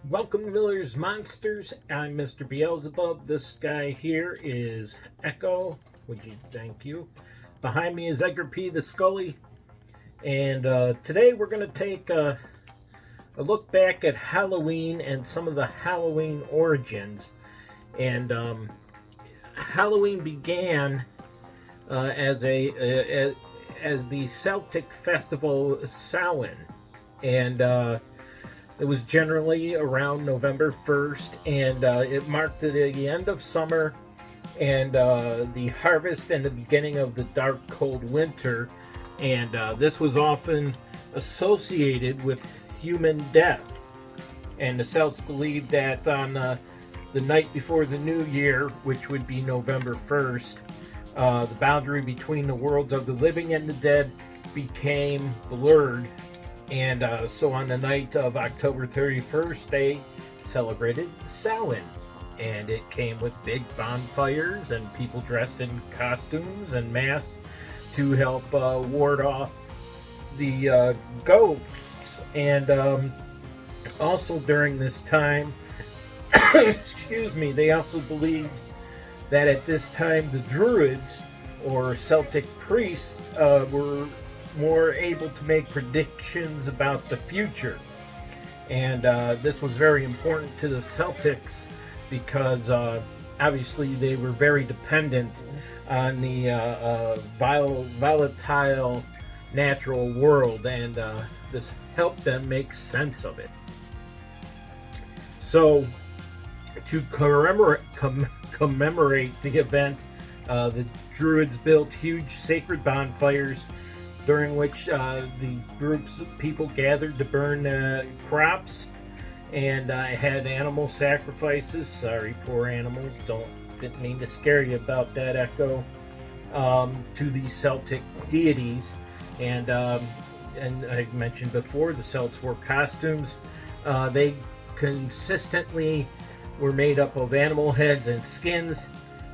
Welcome to Miller's Monsters. I'm Mr. Beelzebub. This guy here is Echo. Would you thank you? Behind me is Edgar P. the Scully. And today we're going to take a look back at Halloween and some of the Halloween origins. And Halloween began as the Celtic festival Samhain. And it was generally around November 1st, and it marked the end of summer and the harvest and the beginning of the dark, cold winter. And this was often associated with human death. And the Celts believed that on the night before the New Year, which would be November 1st, the boundary between the worlds of the living and the dead became blurred. And so on the night of October 31st, they celebrated Samhain. And it came with big bonfires and people dressed in costumes and masks to help ward off the ghosts. And also during this time, excuse me, they also believed that at this time the Druids, or Celtic priests, were more able to make predictions about the future. And this was very important to the Celtics because obviously they were very dependent on the volatile natural world, and this helped them make sense of it. So to commemorate the event, the Druids built huge sacred bonfires during which the groups of people gathered to burn crops, and had animal sacrifices. Sorry, poor animals. Didn't mean to scare you about that, Echo. To the Celtic deities, and I mentioned before, the Celts wore costumes. They consistently were made up of animal heads and skins,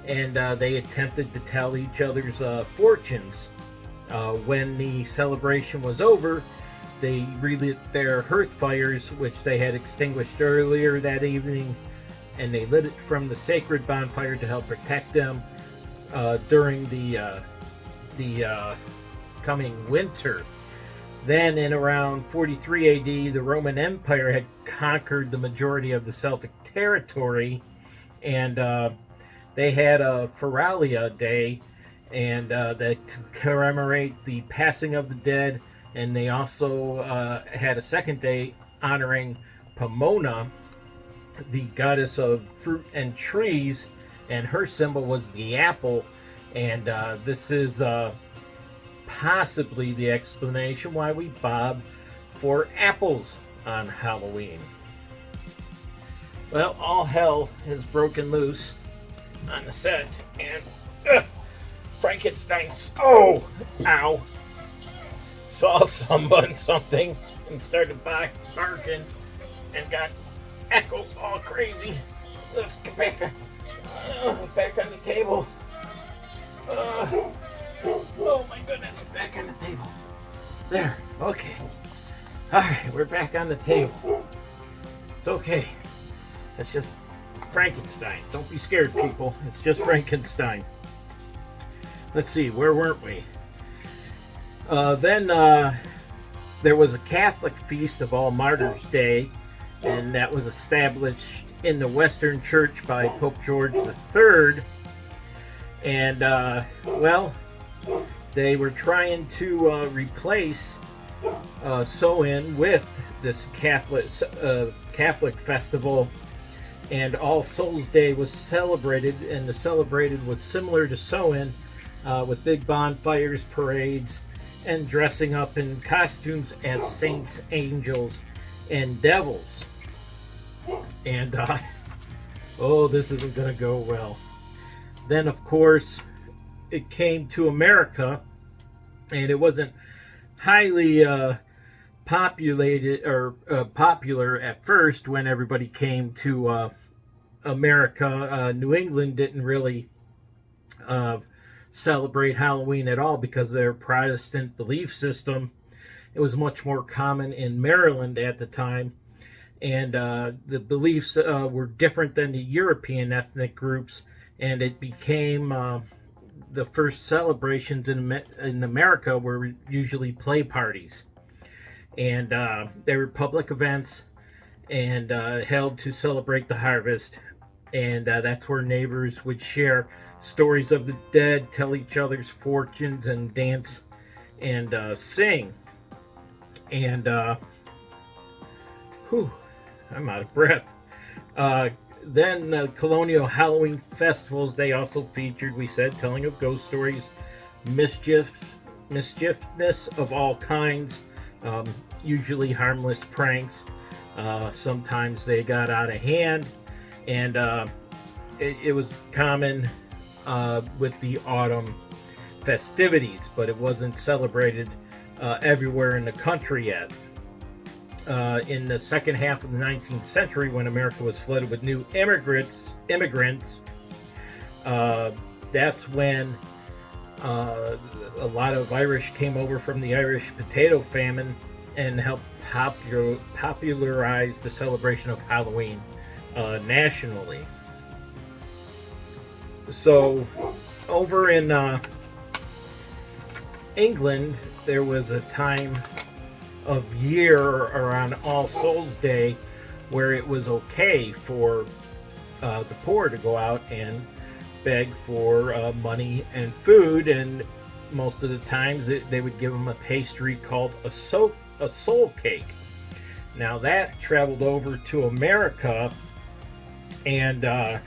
and they attempted to tell each other's fortunes. When the celebration was over, they relit their hearth fires, which they had extinguished earlier that evening, and they lit it from the sacred bonfire to help protect them during the coming winter. Then, in around 43 AD, the Roman Empire had conquered the majority of the Celtic territory, and they had a Feralia Day, and to commemorate the passing of the dead. And they also had a second day honoring Pomona, the goddess of fruit and trees, and her symbol was the apple. And this is possibly the explanation why we bob for apples on Halloween. Well, all hell has broken loose on the set, and Frankenstein's, ow, saw something and started barking and got Echo all crazy. Let's get back on the table. Oh my goodness, back on the table. There, okay. Alright, we're back on the table. It's okay. It's just Frankenstein. Don't be scared, people. It's just Frankenstein. Let's see, where weren't we? Then there was a Catholic feast of All Martyrs Day, and that was established in the Western Church by Pope George III. And, well, they were trying to replace Samhain with this Catholic festival, and All Souls Day was celebrated, and the celebrated was similar to Samhain, with big bonfires, parades, and dressing up in costumes as saints, angels, and devils. And, oh, this isn't going to go well. Then, of course, it came to America, and it wasn't highly populated or popular at first when everybody came to America. New England didn't really celebrate Halloween at all because of their Protestant belief system. It was much more common in Maryland at the time. and the beliefs were different than the European ethnic groups, and it became the first celebrations in America were usually play parties, and they were public events and held to celebrate the harvest. And that's where neighbors would share stories of the dead, tell each other's fortunes, and dance and sing. And whew, I'm out of breath. Then colonial Halloween festivals, they also featured, we said, telling of ghost stories, mischiefness of all kinds, usually harmless pranks. Sometimes they got out of hand, and it was common with the autumn festivities, but it wasn't celebrated everywhere in the country yet. In the second half of the 19th century, when America was flooded with new immigrants, that's when a lot of Irish came over from the Irish potato famine and helped popularize the celebration of Halloween nationally. So, over in England, there was a time of year around All Souls Day where it was okay for the poor to go out and beg for money and food, and most of the times they would give them a pastry called a soul cake. Now that traveled over to America, and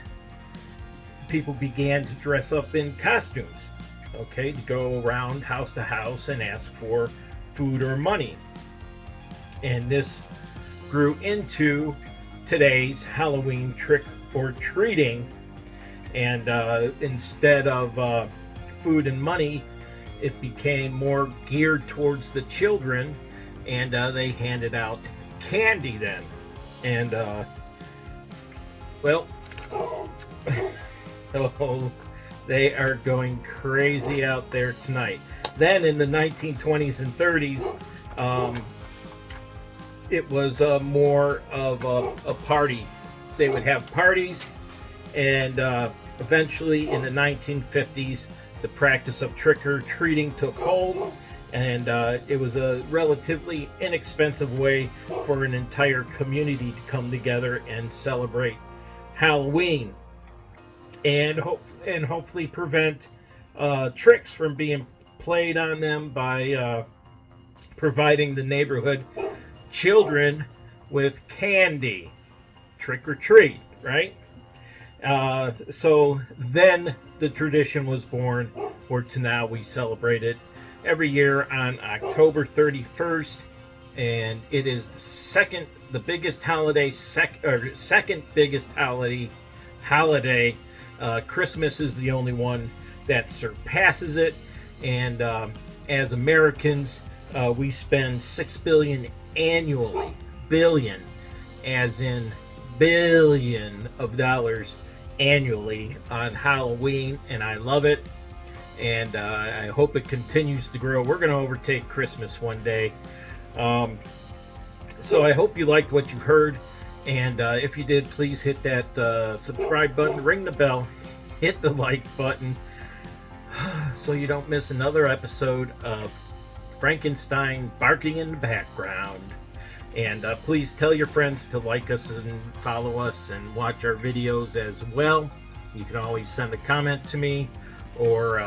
people began to dress up in costumes, okay, to go around house to house and ask for food or money. And this grew into today's Halloween trick or treating. And instead of food and money, it became more geared towards the children, and they handed out candy then. And well, oh, they are going crazy out there tonight. Then in the 1920s and 30s, it was more of a party. They would have parties, and eventually in the 1950s, the practice of trick-or-treating took hold, and it was a relatively inexpensive way for an entire community to come together and celebrate Halloween, and hopefully prevent tricks from being played on them by providing the neighborhood children with candy. Trick or treat, right? So then the tradition was born, where to now we celebrate it every year on October 31st, and it is second biggest holiday. Christmas is the only one that surpasses it, and as Americans, we spend $6 billion annually, billion as in billion of dollars annually on Halloween, and I love it, and I hope it continues to grow. We're going to overtake Christmas one day. So I hope you liked what you heard, and if you did, please hit that subscribe button, ring the bell, hit the like button, so you don't miss another episode of Frankenstein barking in the background. And please tell your friends to like us and follow us and watch our videos as well. You can always send a comment to me, or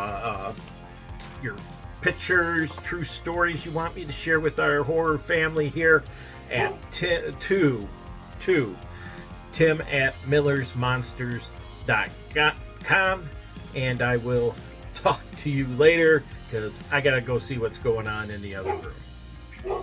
your pictures, true stories you want me to share with our horror family here at tim@millersmonsters.com. And I will talk to you later, because I gotta go see what's going on in the other room.